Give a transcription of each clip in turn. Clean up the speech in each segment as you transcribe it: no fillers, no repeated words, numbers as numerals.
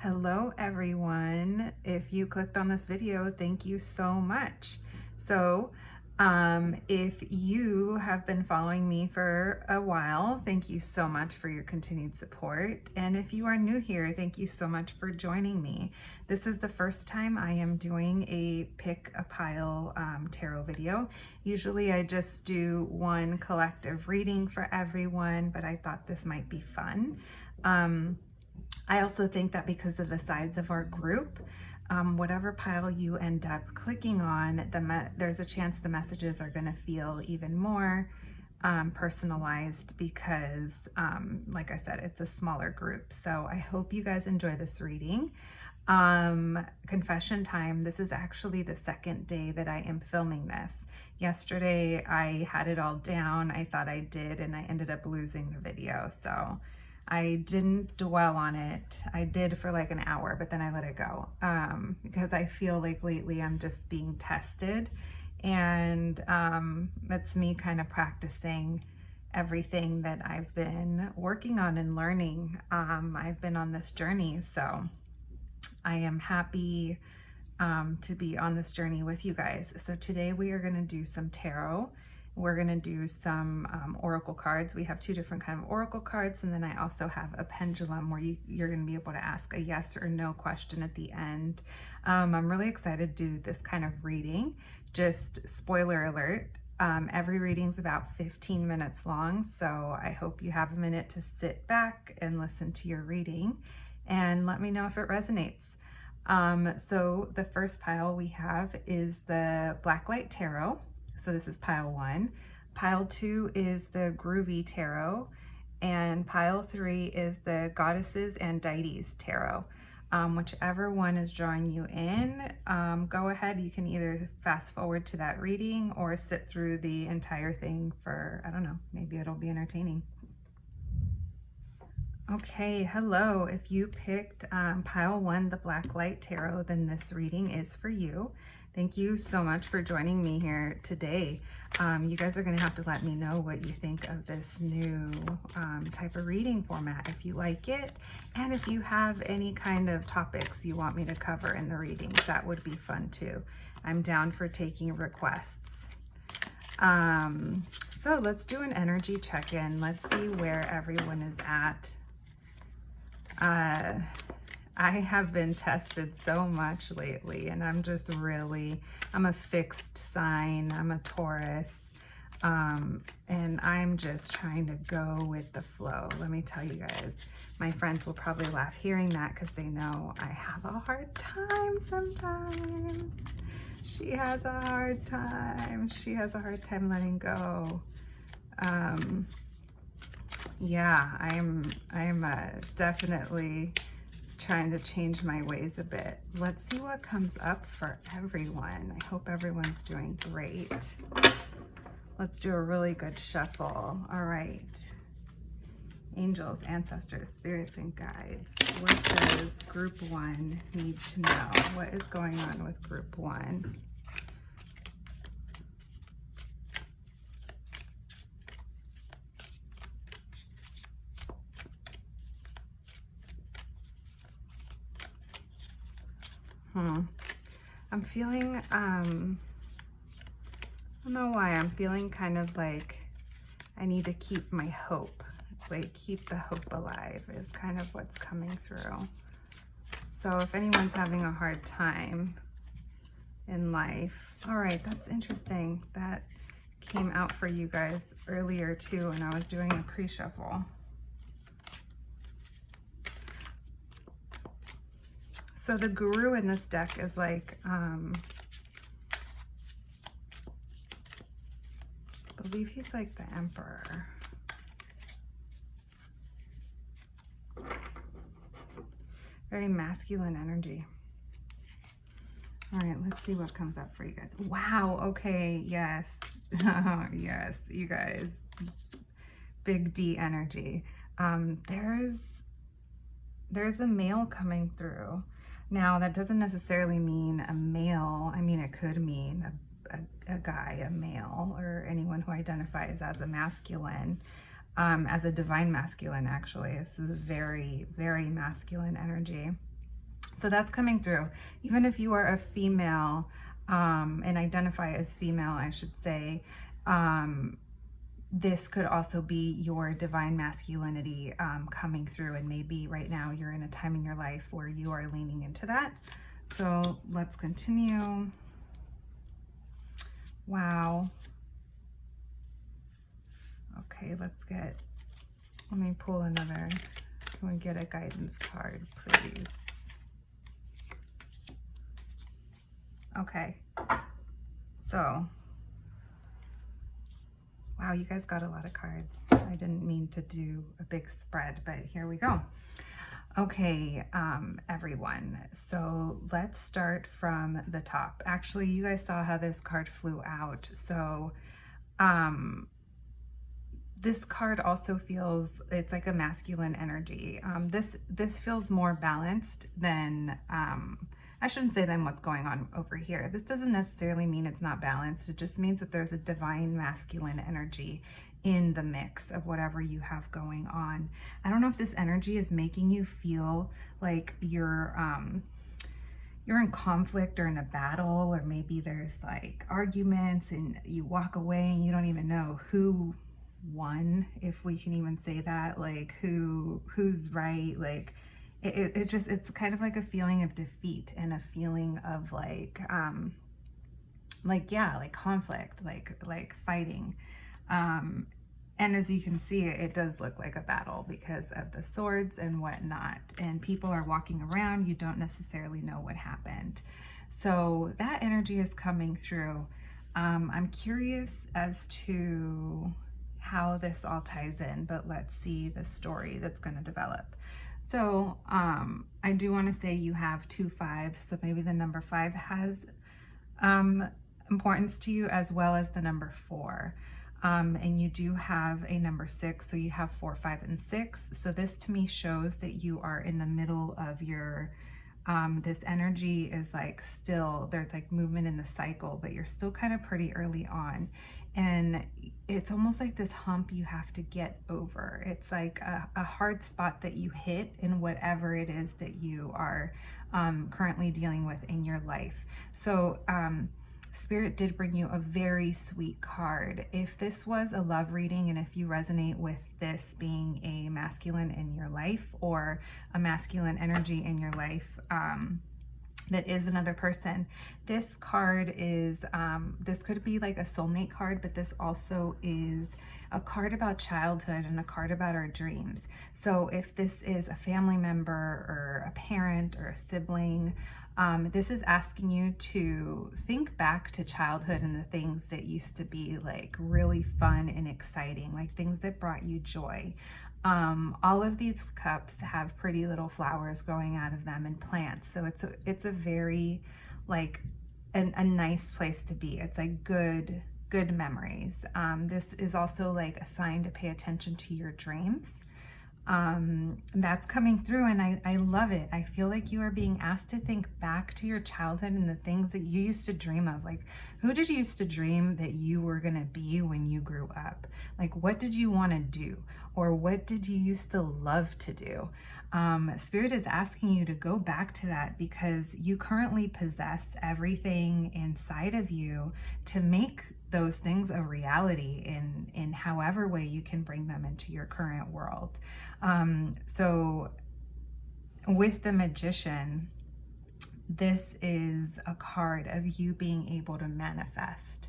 Hello everyone. If you clicked on this video, thank you so much. So if you have been following me for a while, thank you so much for your continued support. And if you are new here, thank you so much for joining me. This is the first time I am doing a pick a pile tarot video. Usually I just do one collective reading for everyone, but I thought this might be fun. I also think that because of the size of our group, whatever pile you end up clicking on, there's a chance the messages are going to feel even more personalized because, like I said, it's a smaller group. So I hope you guys enjoy this reading. Confession time. This is actually the second day that I am filming this. Yesterday, I had it all down. I thought I did, and I ended up losing the video. So I didn't dwell on it. I did for like an hour, but then I let it go because I feel like lately I'm just being tested, and that's me kind of practicing everything that I've been working on and learning. I've been on this journey, so I am happy to be on this journey with you guys. So today we are going to do some tarot. We're going to do some oracle cards. We have two different kind of oracle cards, and then I also have a pendulum where you're going to be able to ask a yes or no question at the end. I'm really excited to do this kind of reading. Just spoiler alert, every reading's about 15 minutes long, so I hope you have a minute to sit back and listen to your reading and let me know if it resonates. So the first pile we have is the Blacklight Tarot. So this is pile 1. Pile 2 is the Groovy Tarot, and pile 3 is the Goddesses and Deities Tarot. Whichever one is drawing you in, go ahead. You can either fast forward to that reading or sit through the entire thing for, I don't know, maybe it'll be entertaining. Okay, hello. If you picked pile 1, the Blacklight Tarot, then this reading is for you. Thank you so much for joining me here today. You guys are going to have to let me know what you think of this new type of reading format, if you like it, and if you have any kind of topics you want me to cover in the readings, that would be fun too. I'm down for taking requests. So let's do an energy check-in. Let's see where everyone is at. I have been tested so much lately, and I'm just really, I'm a fixed sign, I'm a Taurus, and I'm just trying to go with the flow. Let me tell you guys, my friends will probably laugh hearing that because they know I have a hard time sometimes. She has a hard time. She has a hard time letting go. Yeah, I'm definitely trying to change my ways a bit. Let's see what comes up for everyone. I hope everyone's doing great. Let's do a really good shuffle. All right. Angels, ancestors, spirits, and guides. What does group 1 need to know? What is going on with group 1? I'm feeling, I don't know why, I'm feeling kind of like I need to keep my hope, like keep the hope alive is kind of what's coming through. So if anyone's having a hard time in life, all right, that's interesting. That came out for you guys earlier too when I was doing a pre-shuffle. So the guru in this deck is like, I believe he's like the emperor. Very masculine energy. All right, let's see what comes up for you guys. Wow, okay, yes. Yes, you guys. Big D energy. There's a male coming through. Now, that doesn't necessarily mean a male. I mean, it could mean a guy, a male, or anyone who identifies as a masculine, as a divine masculine, actually. This is a very, very masculine energy. So that's coming through. Even if you are a female, and identify as female, I should say, this could also be your divine masculinity coming through, and maybe right now you're in a time in your life where you are leaning into that. So let's continue. Wow. Okay, let me pull another. Can we get a guidance card, please? Okay, so wow, you guys got a lot of cards. I didn't mean to do a big spread, but here we go. Okay, everyone, so let's start from the top. Actually, you guys saw how this card flew out. So this card also feels, it's like a masculine energy. This feels more balanced than, I shouldn't say than what's going on over here. This doesn't necessarily mean it's not balanced. It just means that there's a divine masculine energy in the mix of whatever you have going on. I don't know if this energy is making you feel like you're in conflict or in a battle, or maybe there's like arguments and you walk away and you don't even know who won, if we can even say that, like who's right. Like it's just, it's kind of like a feeling of defeat and a feeling of like conflict, like fighting. And as you can see, it does look like a battle because of the swords and whatnot, and people are walking around. You don't necessarily know what happened. So that energy is coming through. I'm curious as to how this all ties in, but let's see the story that's going to develop. So I do want to say you have 2 5s, so maybe the number 5 has importance to you, as well as the number 4. And you do have a number 6, so you have 4, 5, and 6. So this to me shows that you are in the middle of your, this energy is like still, there's like movement in the cycle, but you're still kind of pretty early on. And it's almost like this hump you have to get over. It's like a hard spot that you hit in whatever it is that you are currently dealing with in your life. So Spirit did bring you a very sweet card. If this was a love reading, and if you resonate with this being a masculine in your life, or a masculine energy in your life, that is another person, this card is, this could be like a soulmate card, but this also is a card about childhood and a card about our dreams. So if this is a family member or a parent or a sibling, this is asking you to think back to childhood and the things that used to be like really fun and exciting, like things that brought you joy. All of these cups have pretty little flowers growing out of them and plants. So it's a very like a nice place to be. It's like good memories. This is also like a sign to pay attention to your dreams. That's coming through, and I love it. I feel like you are being asked to think back to your childhood and the things that you used to dream of. Like, who did you used to dream that you were gonna be when you grew up? Like, what did you want to do, or what did you used to love to do? Spirit is asking you to go back to that, because you currently possess everything inside of you to make those things a reality in however way you can bring them into your current world. So with the Magician, this is a card of you being able to manifest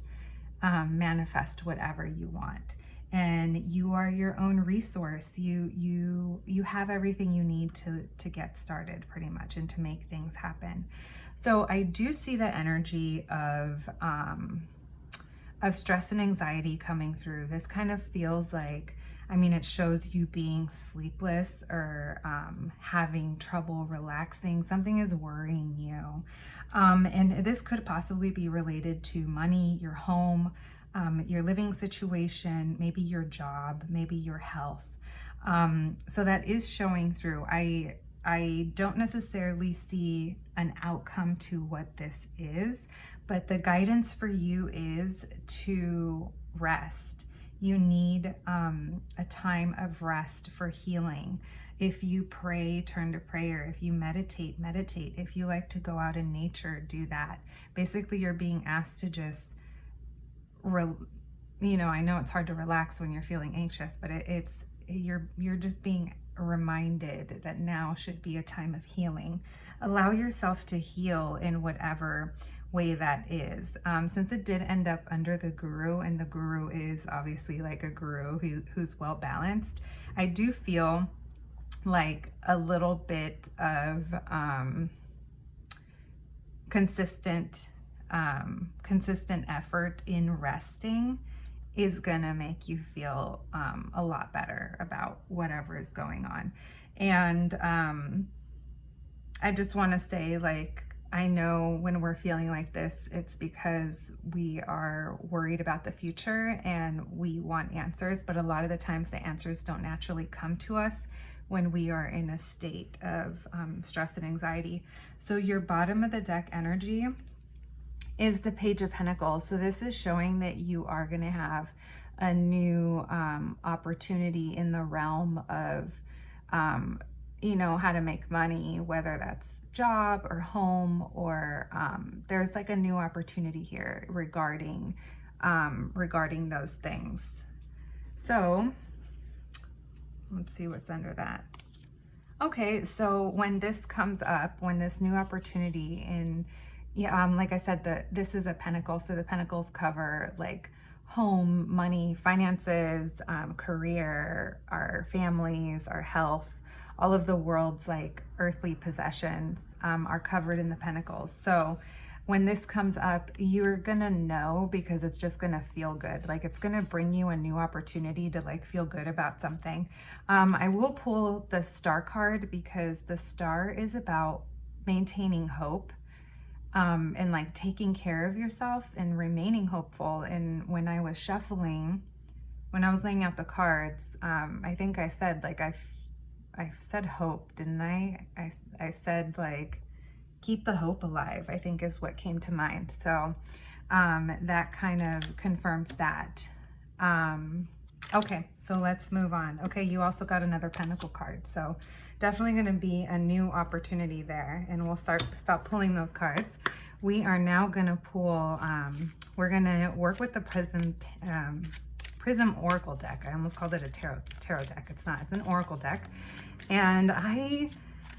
whatever you want. And you are your own resource. You have everything you need to get started, pretty much, and to make things happen. So I do see the energy of stress and anxiety coming through. This kind of feels like, I mean, it shows you being sleepless or having trouble relaxing. Something is worrying you. And this could possibly be related to money, your home, your living situation, maybe your job, maybe your health. So that is showing through. I don't necessarily see an outcome to what this is, but the guidance for you is to rest You need a time of rest for healing. If you pray, turn to prayer. If you meditate, meditate. If you like to go out in nature, do that. Basically, you're being asked to just, you know, I know it's hard to relax when you're feeling anxious, but you're just being reminded that now should be a time of healing. Allow yourself to heal in whatever way that is. Since it did end up under the guru, and the guru is obviously like a guru who's well balanced, I do feel like a little bit of consistent effort in resting is gonna make you feel a lot better about whatever is going on. And I just want to say, like, I know when we're feeling like this, it's because we are worried about the future and we want answers, but a lot of the times the answers don't naturally come to us when we are in a state of stress and anxiety. So your bottom of the deck energy is the Page of Pentacles. So this is showing that you are going to have a new opportunity in the realm of you know, how to make money, whether that's job or home, or there's like a new opportunity here regarding those things. So let's see what's under that. Okay, so when this comes up, when this new opportunity in, like I said, this is a pentacle, so the pentacles cover like home, money, finances, career, our families, our health. All of the world's like earthly possessions are covered in the pentacles. So when this comes up, you're gonna know, because it's just gonna feel good. Like it's gonna bring you a new opportunity to like feel good about something. I will pull the Star card because the Star is about maintaining hope and like taking care of yourself and remaining hopeful. And when I was shuffling, when I was laying out the cards, I think I said like I said hope, didn't I? I said like keep the hope alive, I think is what came to mind. So that kind of confirms that. Okay, so let's move on. Okay, you also got another Pentacle card. So definitely going to be a new opportunity there, and we'll stop pulling those cards. We are now going to pull, we're going to work with the Prism Oracle deck. I almost called it a tarot deck. It's not. It's an Oracle deck. And I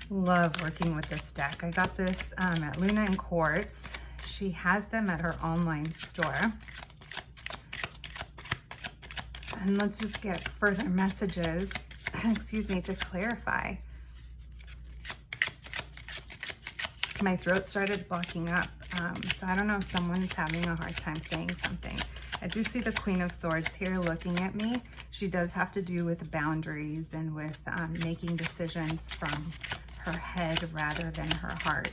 love working with this deck. I got this at Luna and Quartz. She has them at her online store. And let's just get further messages, excuse me, to clarify. My throat started blocking up, so I don't know if someone's having a hard time saying something. I do see the Queen of Swords here looking at me. She does have to do with boundaries and with making decisions from her head rather than her heart.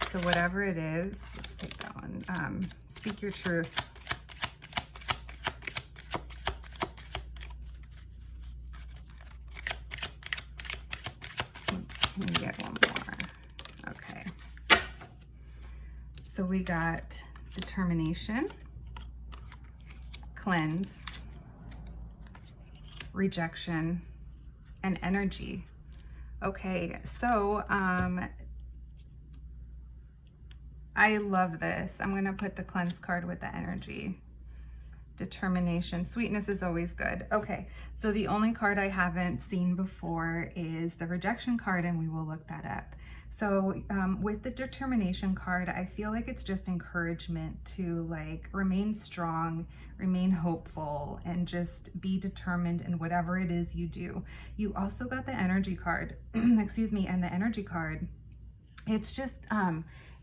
So whatever it is, let's take that one. Speak your truth. Let me get one more. Okay. So we got determination, cleanse, rejection, and energy. Okay, so I love this. I'm gonna put the cleanse card with the energy. Determination, sweetness is always good. Okay, so the only card I haven't seen before is the rejection card, and we will look that up. So with the determination card, I feel like it's just encouragement to like remain strong, remain hopeful, and just be determined in whatever it is you do. You also got the energy card, excuse me, and the energy card, it's just,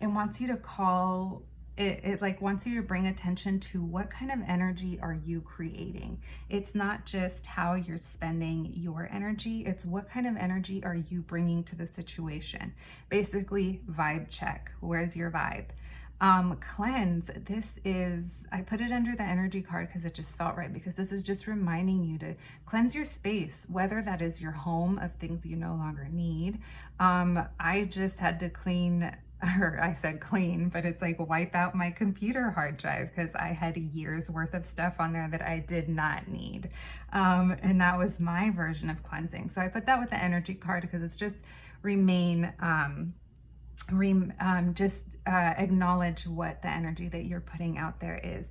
it wants you to call, it like wants you to bring attention to what kind of energy are you creating. It's not just how you're spending your energy, it's what kind of energy are you bringing to the situation. Basically, vibe check. Where's your vibe? Cleanse, this is, I put it under the energy card because it just felt right, because this is just reminding you to cleanse your space, whether that is your home of things you no longer need. I just had to clean or I said clean, but it's like wipe out my computer hard drive because I had a year's worth of stuff on there that I did not need. And that was my version of cleansing. So I put that with the energy card because it's just remain, acknowledge what the energy that you're putting out there is.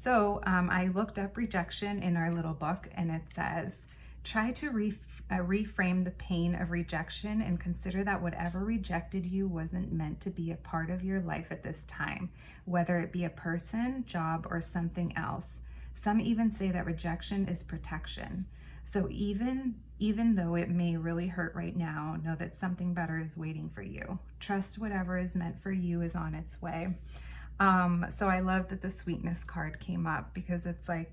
So I looked up rejection in our little book, and it says, try to reframe the pain of rejection and consider that whatever rejected you wasn't meant to be a part of your life at this time, whether it be a person, job, or something else. Some even say that rejection is protection. So even though it may really hurt right now, know that something better is waiting for you. Trust whatever is meant for you is on its way. So I love that the sweetness card came up because it's like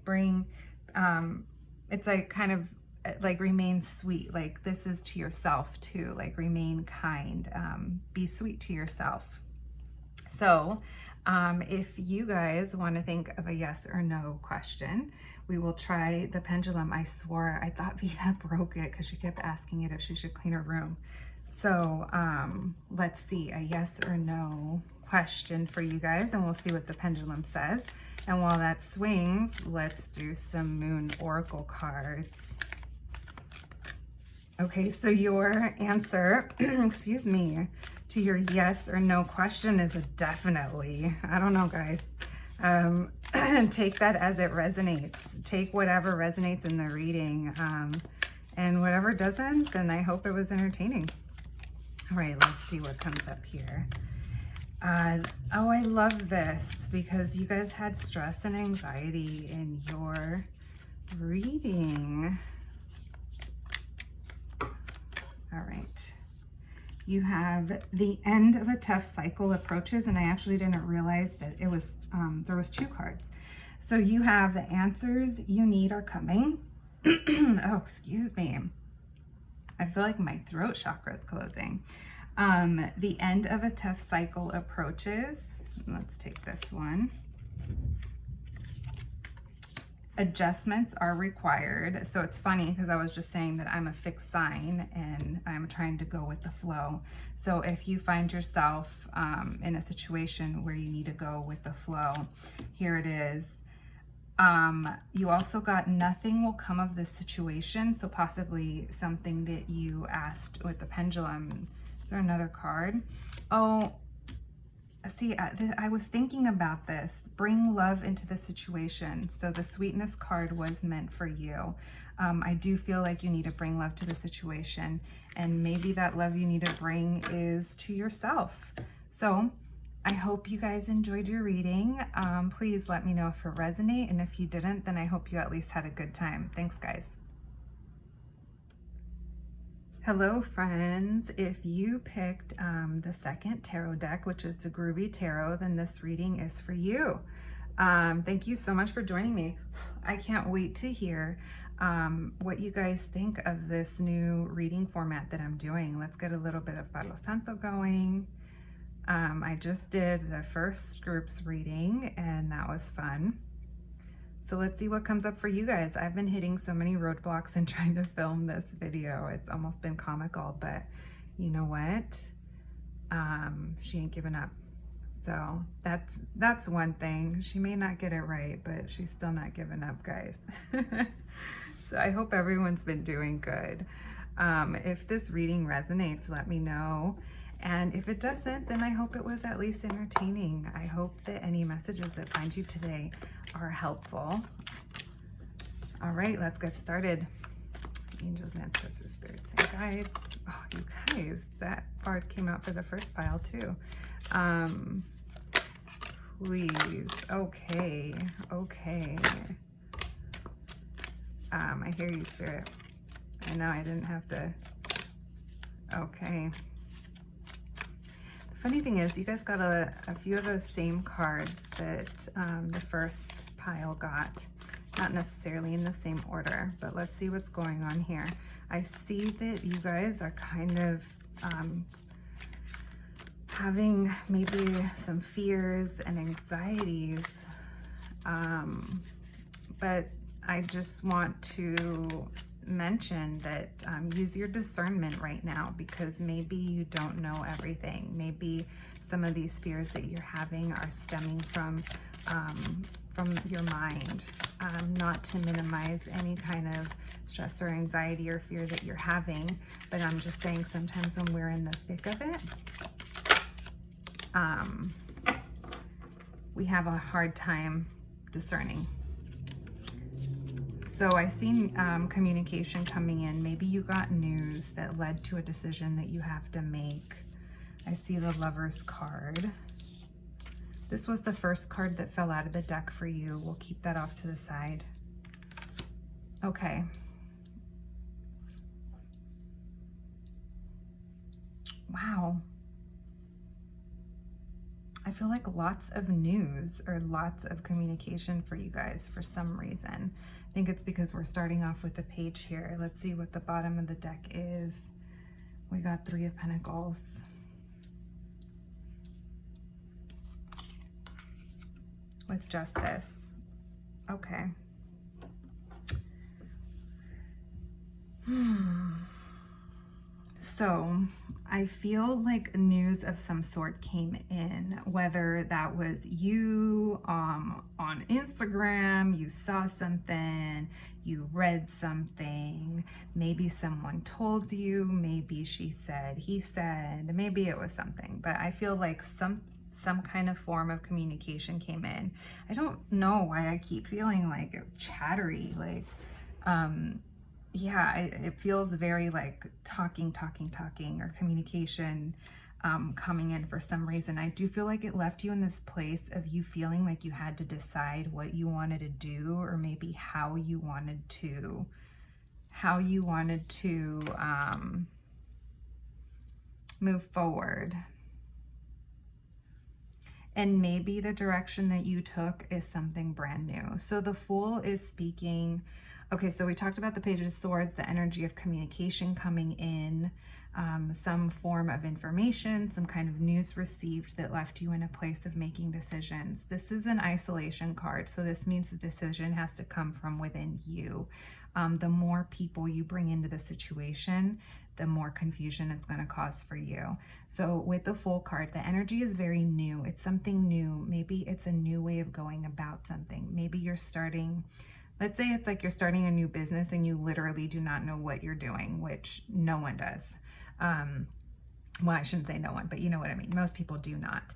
it's like kind of like remain sweet. Like this is to yourself too, like remain kind, be sweet to yourself. So if you guys want to think of a yes or no question, we will try the pendulum. I swore, I thought Vita broke it because she kept asking it if she should clean her room. So let's see, a yes or no question for you guys, and we'll see what the pendulum says. And while that swings, let's do some moon oracle cards. Okay, so your answer, excuse me, to your yes or no question is a definitely. I don't know, guys. Take that as it resonates. Take whatever resonates in the reading. And whatever doesn't, then I hope it was entertaining. All right, let's see what comes up here. Oh, I love this because you guys had stress and anxiety in your reading. All right. You have the end of a tough cycle approaches, and I actually didn't realize that it was, there was 2 cards. So you have the answers you need are coming. Oh, excuse me. I feel like my throat chakra is closing. The end of a tough cycle approaches. Let's take this one. Adjustments are required. So it's funny because I was just saying that I'm a fixed sign and I'm trying to go with the flow. So if you find yourself in a situation where you need to go with the flow, here it is. You also got nothing will come of this situation. So possibly something that you asked with the pendulum. Is there another card? Oh, see, I was thinking about this. Bring love into the situation. So the sweetness card was meant for you. I do feel like you need to bring love to the situation. And maybe that love you need to bring is to yourself. So I hope you guys enjoyed your reading. Please let me know if it resonated. And if you didn't, then I hope you at least had a good time. Thanks, guys. Hello friends, if you picked the second tarot deck, which is the Groovy Tarot, then this reading is for you. Thank you so much for joining me. I can't wait to hear what you guys think of this new reading format that I'm doing. Let's get a little bit of Palo Santo going. I just did the first group's reading and that was fun. So let's see what comes up for you guys. I've been hitting so many roadblocks and trying to film this video. It's almost been comical, but you know what? She ain't giving up. So that's one thing. She may not get it right, but she's still not giving up, guys. So I hope everyone's been doing good. If this reading resonates, let me know. And if it doesn't, then I hope it was at least entertaining. I hope that any messages that find you today are helpful. All right, let's get started. Angels, ancestors, spirits, and guides. Oh, you guys, that card came out for the first pile too. Please, okay. I hear you, Spirit. I know I didn't have to, okay. Funny thing is, you guys got a few of those same cards that the first pile got. Not necessarily in the same order, but let's see what's going on here. I see that you guys are kind of having maybe some fears and anxieties, but I just want to mention that use your discernment right now, because maybe you don't know everything. Maybe some of these fears that you're having are stemming from your mind. Not to minimize any kind of stress or anxiety or fear that you're having, but I'm just saying sometimes when we're in the thick of it, we have a hard time discerning. So I see communication coming in. Maybe you got news that led to a decision that you have to make. I see the Lover's card. This was the first card that fell out of the deck for you. We'll keep that off to the side. Okay. Wow. I feel like lots of news or lots of communication for you guys for some reason. I think it's because we're starting off with the page here. Let's see what the bottom of the deck is. We got 3 of Pentacles. With Justice. Okay. So I feel like news of some sort came in, whether that was you on Instagram, you saw something, you read something, maybe someone told you, maybe she said, he said, maybe it was something, but I feel like some kind of form of communication came in. I don't know why I keep feeling like chattery, like, yeah, it feels very like talking, or communication coming in for some reason. I do feel like it left you in this place of you feeling like you had to decide what you wanted to do, or maybe how you wanted to move forward. And maybe the direction that you took is something brand new. So the Fool is speaking. Okay, so we talked about the Page of Swords, the energy of communication coming in, some form of information, some kind of news received that left you in a place of making decisions. This is an isolation card, so this means the decision has to come from within you. The more people you bring into the situation, the more confusion it's going to cause for you. So with the Fool card, the energy is very new. It's something new. Maybe it's a new way of going about something. Maybe you're starting, let's say it's like you're starting a new business and you literally do not know what you're doing, which no one does. Well, I shouldn't say no one, but you know what I mean. Most people do not.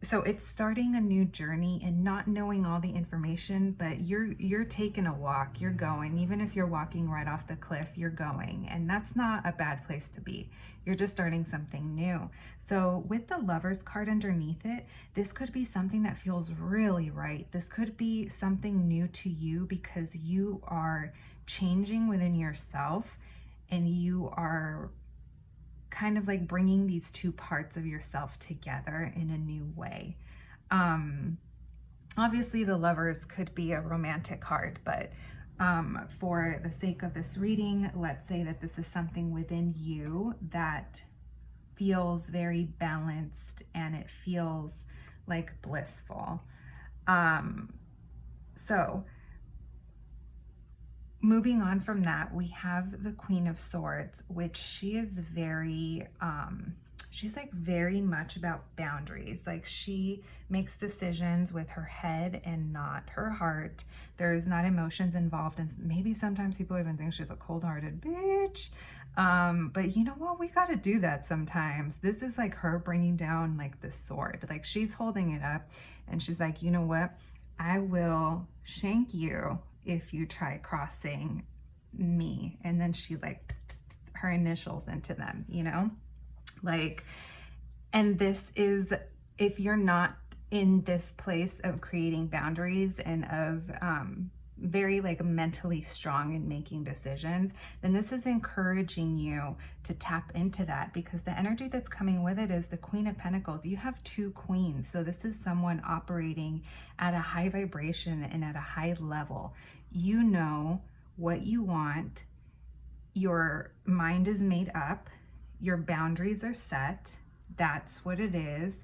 So it's starting a new journey and not knowing all the information, but you're taking a walk, you're going. Even if you're walking right off the cliff, you're going. And that's not a bad place to be. You're just starting something new. So with the Lover's card underneath it, this could be something that feels really right. This could be something new to you because you are changing within yourself and you are kind of like bringing these two parts of yourself together in a new way. Obviously the Lovers could be a romantic card, but for the sake of this reading, let's say that this is something within you that feels very balanced and it feels like blissful. So moving on from that, we have the Queen of Swords, which she is very, she's like very much about boundaries. Like she makes decisions with her head and not her heart. There's not emotions involved. And maybe sometimes people even think she's a cold-hearted bitch. But you know what? We got to do that sometimes. This is like her bringing down like the sword. Like she's holding it up and she's like, you know what? I will shank you if you try crossing me. And then she like her initials into them, you know, like, and this is, if you're not in this place of creating boundaries and of very like mentally strong in making decisions, then this is encouraging you to tap into that, because the energy that's coming with it is the Queen of Pentacles. You have 2 queens. So this is someone operating at a high vibration and at a high level. You know what you want. Your mind is made up. Your boundaries are set. That's what it is.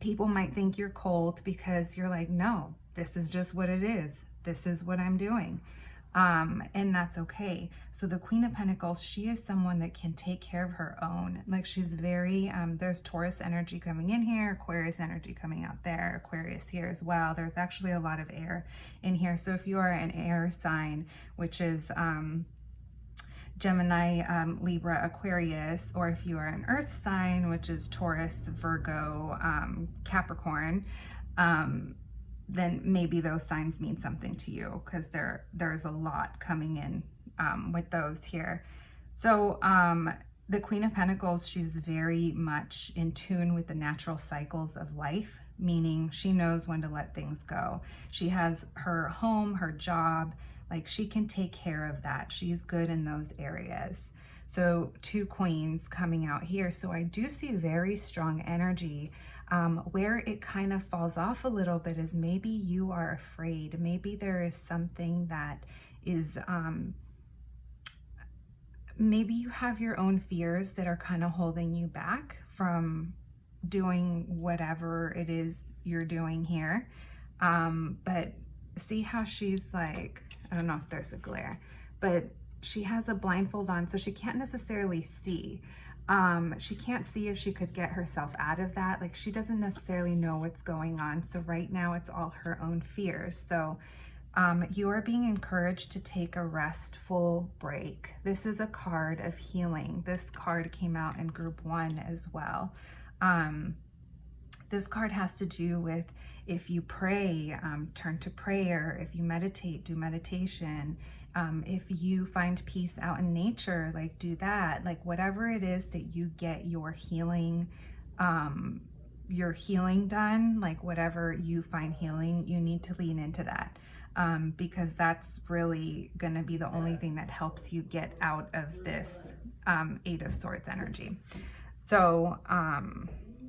People might think you're cold because you're like, no, this is just what it is. This is what I'm doing. And that's okay. So the Queen of Pentacles, she is someone that can take care of her own. Like she's very, there's Taurus energy coming in here, Aquarius energy coming out there, Aquarius here as well. There's actually a lot of air in here. So if you are an air sign, which is Gemini, Libra, Aquarius, or if you are an earth sign, which is Taurus, Virgo, Capricorn, then maybe those signs mean something to you, because there's a lot coming in with those here. So the Queen of Pentacles, she's very much in tune with the natural cycles of life, meaning she knows when to let things go. She has her home, her job, like she can take care of that. She's good in those areas. So 2 queens coming out here. So I do see very strong energy. Where it kind of falls off a little bit is maybe you are afraid. Maybe there is something that is, maybe you have your own fears that are kind of holding you back from doing whatever it is you're doing here. But see how she's like, I don't know if there's a glare, but she has a blindfold on, so she can't necessarily see. She can't see if she could get herself out of that. Like she doesn't necessarily know what's going on. So right now it's all her own fears. So you are being encouraged to take a restful break. This is a card of healing. This card came out in group 1 as well. This card has to do with if you pray, turn to prayer. If you meditate, do meditation. If you find peace out in nature, like do that. Like whatever it is that you get your healing done, like whatever you find healing, you need to lean into that. Because that's really going to be the only thing that helps you get out of this 8 of Swords energy. So,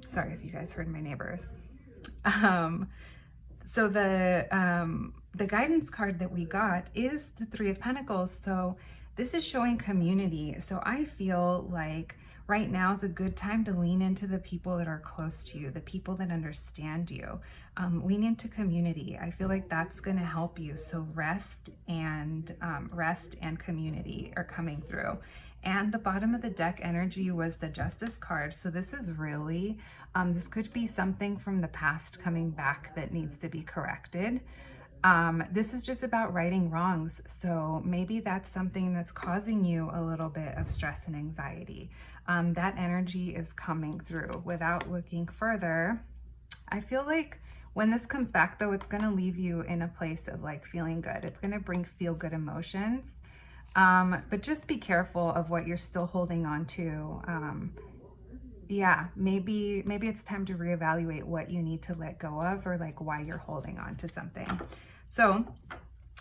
sorry if you guys heard my neighbors. So the guidance card that we got is the 3 of Pentacles. So this is showing community. So I feel like right now is a good time to lean into the people that are close to you, the people that understand you. Lean into community. I feel like that's going to help you. So rest and community are coming through. And the bottom of the deck energy was the Justice card. So this is really, this could be something from the past coming back that needs to be corrected. This is just about righting wrongs. So maybe that's something that's causing you a little bit of stress and anxiety. That energy is coming through. Without looking further, I feel like when this comes back though, it's going to leave you in a place of like feeling good. It's going to bring feel good emotions. But just be careful of what you're still holding on to. Yeah, maybe it's time to reevaluate what you need to let go of, or like why you're holding on to something. So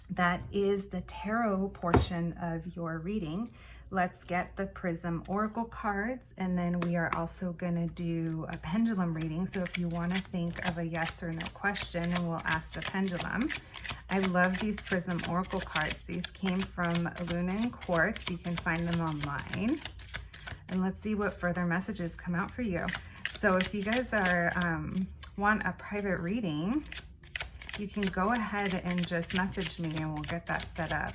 that is the tarot portion of your reading. Let's get the Prism Oracle cards, and then we are also going to do a pendulum reading. So if you want to think of a yes or no question, and we'll ask the pendulum. I love these Prism Oracle cards. These came from Luna and Quartz. You can find them online. And let's see what further messages come out for you. So if you guys are want a private reading, you can go ahead and just message me and we'll get that set up.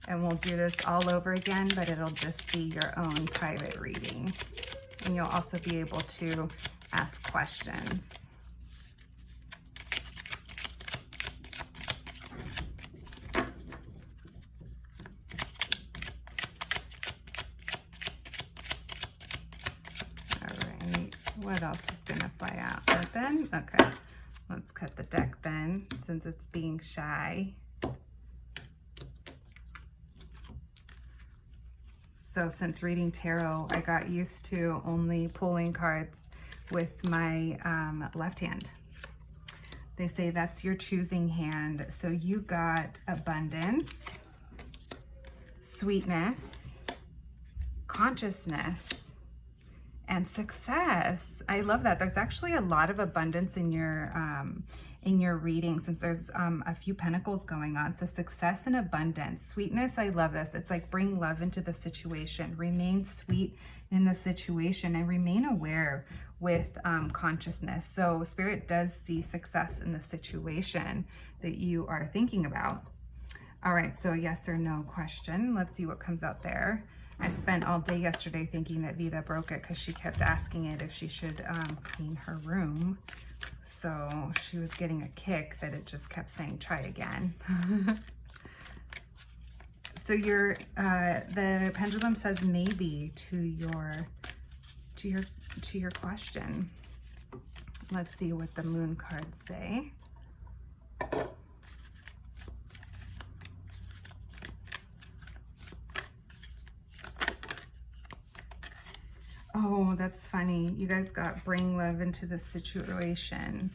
And we'll do this all over again, but it'll just be your own private reading. And you'll also be able to ask questions. All right, what else is gonna fly out? Open? Okay, let's cut the deck then, since it's being shy. So since reading tarot, I got used to only pulling cards with my left hand. They say that's your choosing hand. So you got abundance, sweetness, consciousness, and success. I love that. There's actually a lot of abundance in your reading, since there's a few pentacles going on. So success and abundance. Sweetness, I love this. It's like bring love into the situation. Remain sweet in the situation and remain aware with consciousness. So Spirit does see success in the situation that you are thinking about. All right, so yes or no question. Let's see what comes out there. I spent all day yesterday thinking that Vida broke it because she kept asking it if she should clean her room. So she was getting a kick that it just kept saying, try again. So the pendulum says maybe to your question. Let's see what the moon cards say. Oh, that's funny. You guys got bring love into the situation.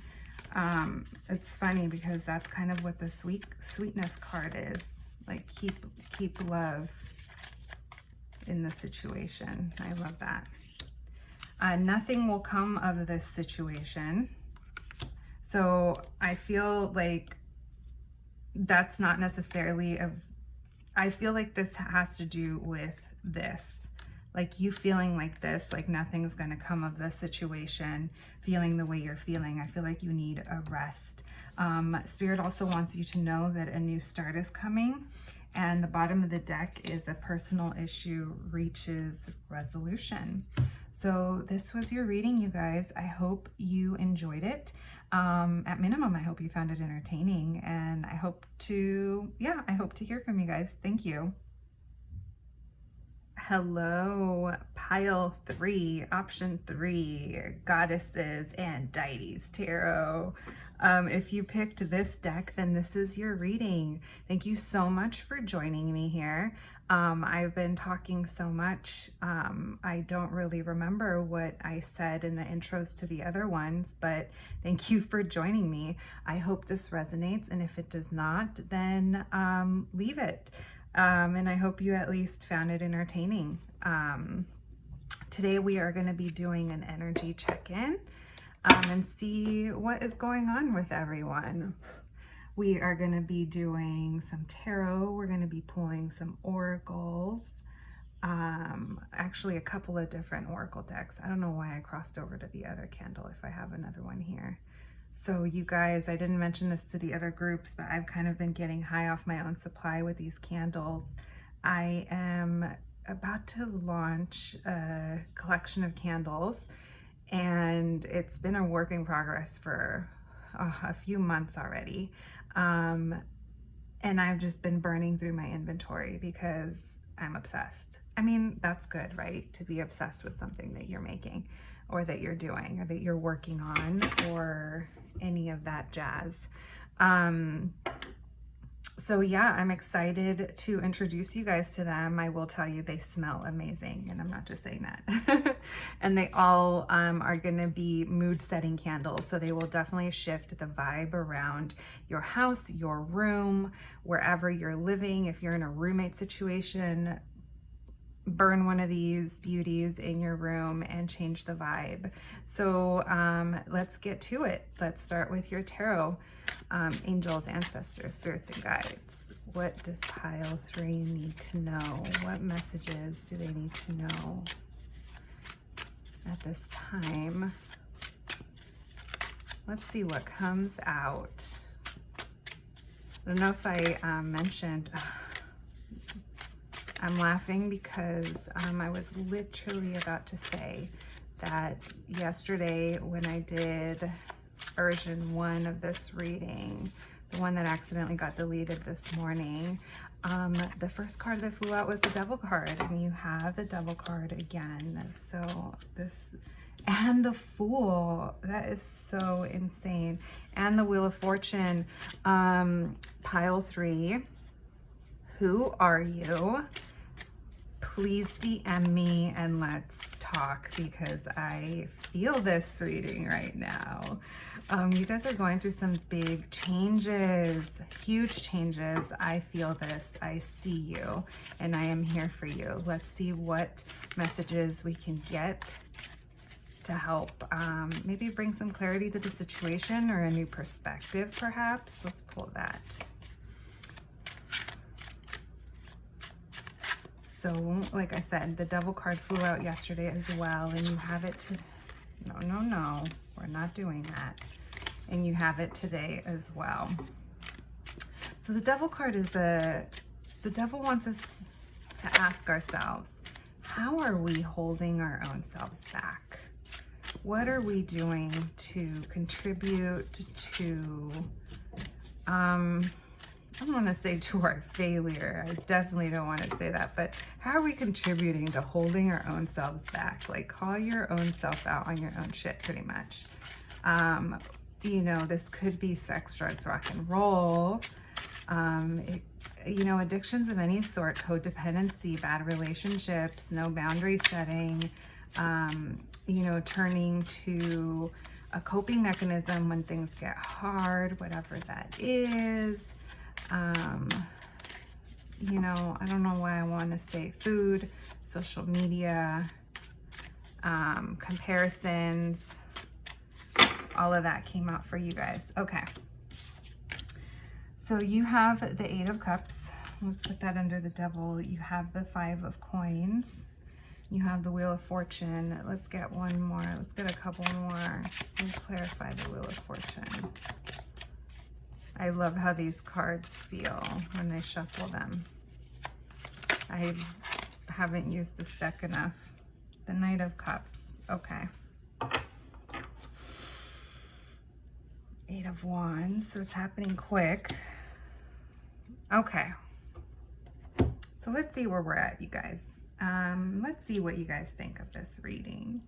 It's funny because that's kind of what the sweetness card is. Like keep love in the situation. I love that. Nothing will come of this situation. So I feel like that's not necessarily I feel like this has to do with this. Like you feeling like this, like nothing's going to come of the situation, feeling the way you're feeling. I feel like you need a rest. Spirit also wants you to know that a new start is coming. And the bottom of the deck is a personal issue reaches resolution. So this was your reading, you guys. I hope you enjoyed it. At minimum, I hope you found it entertaining. And I hope to hear from you guys. Thank you. Hello, pile 3, option 3, goddesses and deities tarot. If you picked this deck, then this is your reading. Thank you so much for joining me here. I've been talking so much. I don't really remember what I said in the intros to the other ones, but thank you for joining me. I hope this resonates, and if it does not, then leave it. And I hope you at least found it entertaining. Today we are going to be doing an energy check-in and see what is going on with everyone. We are going to be doing some tarot. We're going to be pulling some oracles. Actually a couple of different oracle decks. I don't know why I crossed over to the other candle if I have another one here. So you guys, I didn't mention this to the other groups, but I've kind of been getting high off my own supply with these candles. I am about to launch a collection of candles, and it's been a work in progress for a few months already. And I've just been burning through my inventory because I'm obsessed. I mean, that's good, right? To be obsessed with something that you're making or that you're doing or that you're working on or any of that jazz. So yeah, I'm excited to introduce you guys to them. I will tell you they smell amazing, and I'm not just saying that. And they all are gonna be mood setting candles. So they will definitely shift the vibe around your house, your room, wherever you're living. If you're in a roommate situation, burn one of these beauties in your room and change the vibe. So let's get to it. Let's start with your tarot. Angels, ancestors, spirits, and guides. What does pile 3 need to know? What messages do they need to know at this time? Let's see what comes out. I don't know if I mentioned, I'm laughing because I was literally about to say that yesterday when I did version 1 of this reading, the one that accidentally got deleted this morning, the first card that flew out was the Devil card, and you have the Devil card again. So this, and the Fool, that is so insane, and the Wheel of Fortune. Pile 3, who are you? Please DM me and let's talk, because I feel this reading right now. You guys are going through some big changes, huge changes. I feel this, I see you, and I am here for you. Let's see what messages we can get to help maybe bring some clarity to the situation or a new perspective, perhaps. Let's pull that. So, like I said, the Devil card flew out yesterday as well, and you have it to, no, we're not doing that. And you have it today as well. So the Devil card is the Devil wants us to ask ourselves, how are we holding our own selves back? What are we doing to contribute to, I don't want to say to our failure. I definitely don't want to say that, but how are we contributing to holding our own selves back? Like, call your own self out on your own shit, pretty much. You know, this could be sex, drugs, rock and roll. You know, addictions of any sort, codependency, bad relationships, no boundary setting, you know, turning to a coping mechanism when things get hard, whatever that is. You know, I don't know why I want to say food, social media, comparisons, all of that came out for you guys. Okay. So you have the 8 of Cups. Let's put that under the Devil. You have the 5 of Coins. You have the Wheel of Fortune. Let's get one more. Let's get a couple more. Let's clarify the Wheel of Fortune. I love how these cards feel when I shuffle them. I haven't used this deck enough. The Knight of Cups. Okay. 8 of Wands. So it's happening quick. Okay. So let's see where we're at, you guys. Let's see what you guys think of this reading.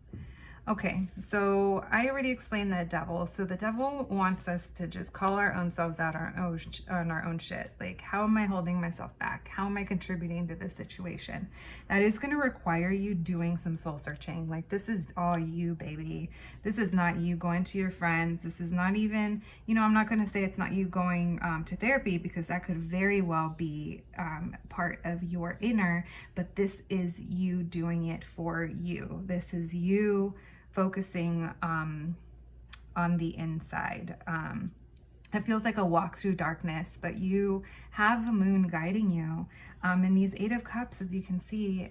Okay, so I already explained the Devil. So the Devil wants us to just call our own selves out on our own shit. Like, how am I holding myself back? How am I contributing to this situation? That is going to require you doing some soul searching. Like, this is all you, baby. This is not you going to your friends. This is not even, you know, I'm not going to say it's not you going to therapy, because that could very well be part of your inner, but this is you doing it for you. This is you focusing on the inside. It feels like a walk through darkness, but you have the moon guiding you. And these 8 of Cups, as you can see,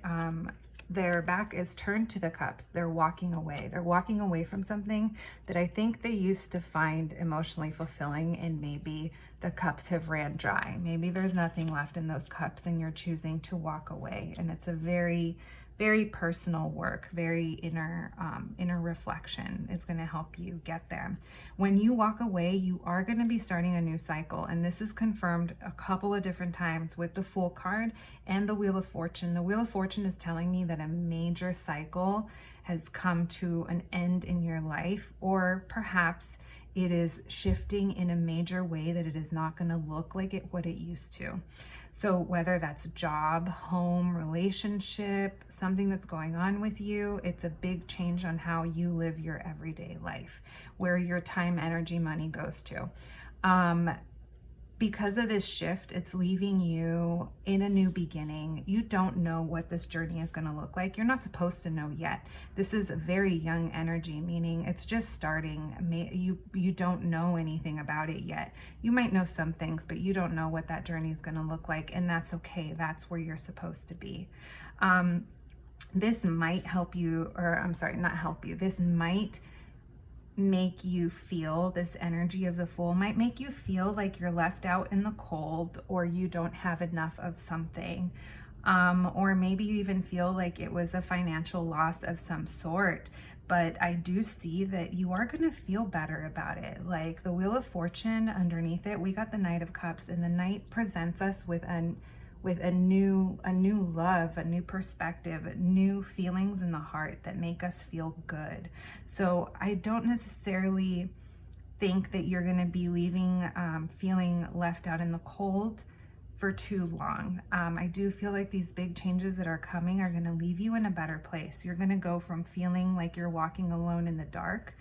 their back is turned to the cups. They're walking away. They're walking away from something that I think they used to find emotionally fulfilling, and maybe the cups have ran dry. Maybe there's nothing left in those cups and you're choosing to walk away. And it's a very, very personal work, very inner reflection. It's going to help you get there. When you walk away, you are going to be starting a new cycle. And this is confirmed a couple of different times with the Fool card and the Wheel of Fortune. The Wheel of Fortune is telling me that a major cycle has come to an end in your life, or perhaps it is shifting in a major way that it is not going to look like what it used to. So whether that's job, home, relationship, something that's going on with you, it's a big change on how you live your everyday life, where your time, energy, money goes to. Because of this shift, it's leaving you in a new beginning. You don't know what this journey is going to look like. You're not supposed to know yet. This is a very young energy, meaning it's just starting. You don't know anything about it yet. You might know some things, but you don't know what that journey is going to look like, and that's okay. That's where you're supposed to be. This might help you, or I'm sorry, not help you. This might make you feel, this energy of the Fool might make you feel like you're left out in the cold, or you don't have enough of something, or maybe you even feel like it was a financial loss of some sort. But I do see that you are going to feel better about it. Like the Wheel of Fortune, underneath it, we got the Knight of Cups, and the Knight presents us with a new love, a new perspective, new feelings in the heart that make us feel good. So I don't necessarily think that you're going to be leaving feeling left out in the cold for too long. I do feel like these big changes that are coming are going to leave you in a better place. You're going to go from feeling like you're walking alone in the dark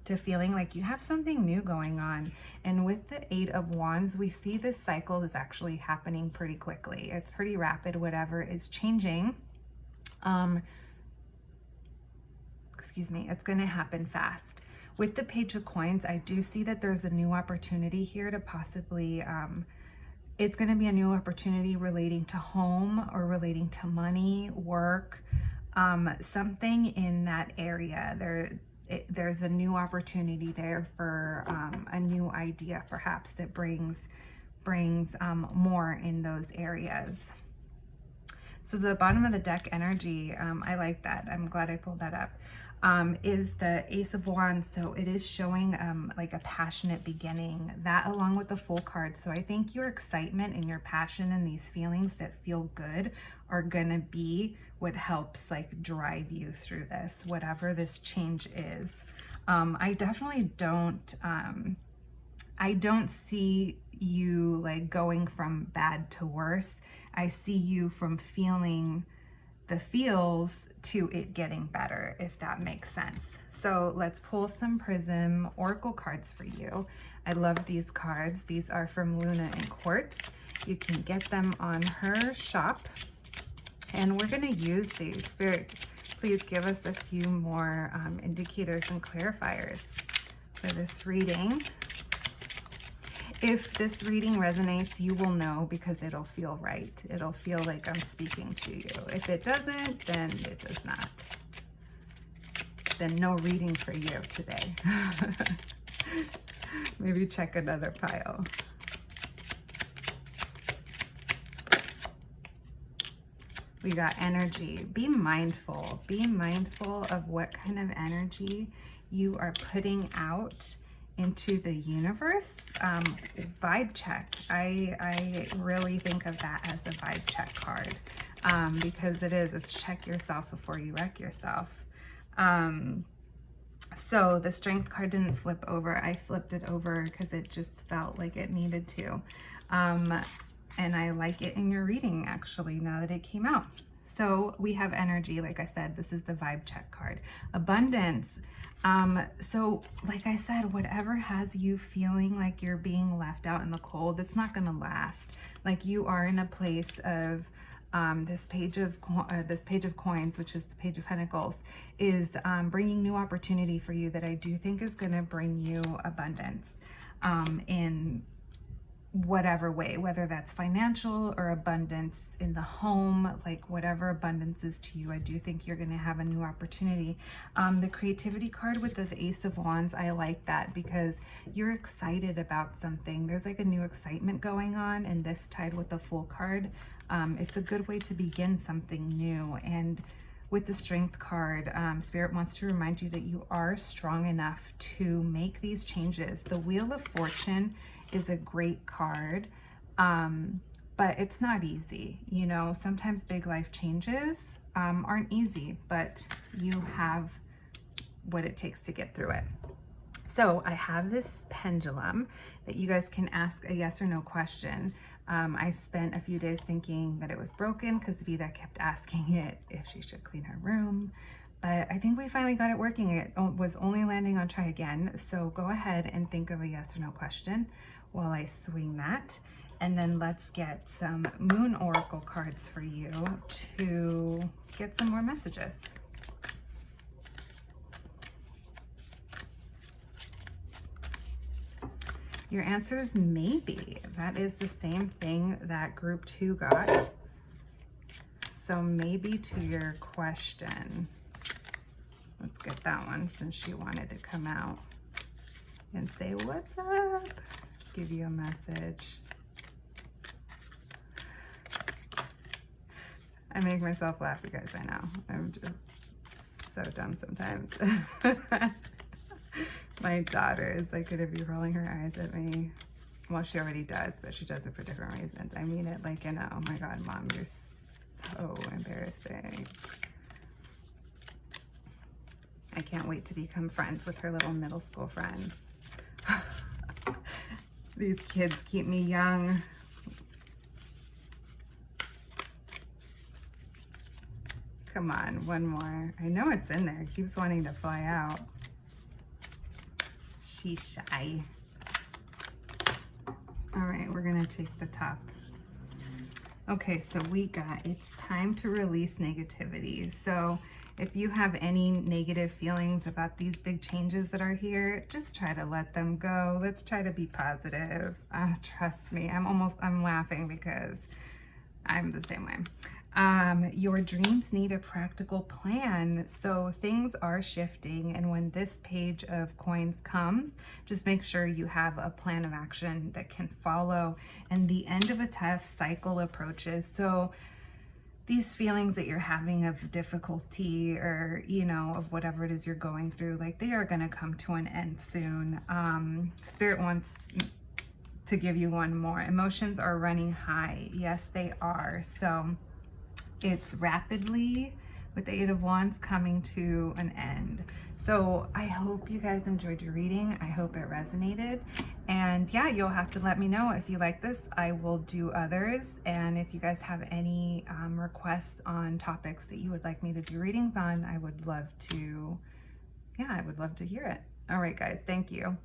to feeling like you have something new going on. And with the 8 of Wands, we see this cycle is actually happening pretty quickly. It's pretty rapid. Whatever is changing, it's going to happen fast. With the Page of Coins, I do see that there's a new opportunity here to possibly, it's going to be a new opportunity relating to home or relating to money, work, something in that area. There's a new opportunity there for a new idea, perhaps, that brings brings more in those areas. So the bottom of the deck energy, I like that. I'm glad I pulled that up. Is the Ace of Wands. So it is showing like a passionate beginning, that along with the Fool card. So I think your excitement and your passion and these feelings that feel good are gonna be what helps like drive you through this, whatever this change is. I definitely don't, I don't see you like going from bad to worse. I see you from feeling the feels to it getting better, if that makes sense. So let's pull some Prism Oracle cards for you. I love these cards. These are from Luna and Quartz. You can get them on her shop. And we're gonna use these. Spirit, please give us a few more indicators and clarifiers for this reading. If this reading resonates, you will know because it'll feel right. It'll feel like I'm speaking to you. If it doesn't, then it does not. Then no reading for you today. Maybe check another pile. We got energy. Be mindful. Be mindful of what kind of energy you are putting out into the universe. Vibe check. I really think of that as a vibe check card because it's check yourself before you wreck yourself. So the Strength card didn't flip over. I flipped it over because it just felt like it needed to. And I like it in your reading actually now that it came out. So we have energy, like I said, this is the vibe check card. Abundance. So like I said, whatever has you feeling like you're being left out in the cold, it's not going to last. Like you are in a place of this page of coins, which is the Page of Pentacles, is bringing new opportunity for you that I do think is going to bring you abundance in whatever way, whether that's financial or abundance in the home, like whatever abundance is to you, I do think you're going to have a new opportunity. The creativity card with the Ace of Wands, I like that because you're excited about something. There's like a new excitement going on, and this tied with the Fool card, it's a good way to begin something new. And with the Strength card, Spirit wants to remind you that you are strong enough to make these changes. The Wheel of Fortune is a great card, but it's not easy. You know, sometimes big life changes aren't easy, but you have what it takes to get through it. So I have this pendulum that you guys can ask a yes or no question. I spent a few days thinking that it was broken because Vida kept asking it if she should clean her room. But I think we finally got it working. It was only landing on try again. So go ahead and think of a yes or no question while I swing that. And then let's get some Moon Oracle cards for you to get some more messages. Your answer is maybe. That is the same thing that group 2 got. So maybe to your question. Let's get that one since she wanted to come out and say, what's up? Give you a message. I make myself laugh, you guys, I know. I'm just so dumb sometimes. My daughter is like gonna be rolling her eyes at me. Well, she already does, but she does it for different reasons. I mean it like in a, oh my God, Mom, you're so embarrassing. I can't wait to become friends with her little middle school friends. These kids keep me young. Come on, one more. I know it's in there. It keeps wanting to fly out. She's shy. All right, we're gonna take the top. Okay, so we got, it's time to release negativity. So if you have any negative feelings about these big changes that are here, just try to let them go. Let's try to be positive. Trust me, I'm laughing because I'm the same way. Your dreams need a practical plan. So things are shifting. And when this page of coins comes, just make sure you have a plan of action that can follow. And the end of a tough cycle approaches. So these feelings that you're having of difficulty, or, you know, of whatever it is you're going through, like, they are going to come to an end soon. Spirit wants to give you one more. Emotions are running high. Yes, they are. So it's rapidly, with the Eight of Wands, coming to an end. So I hope you guys enjoyed your reading. I hope it resonated. And yeah, you'll have to let me know if you like this. I will do others. And if you guys have any requests on topics that you would like me to do readings on, I would love to, yeah, I would love to hear it. All right, guys, thank you.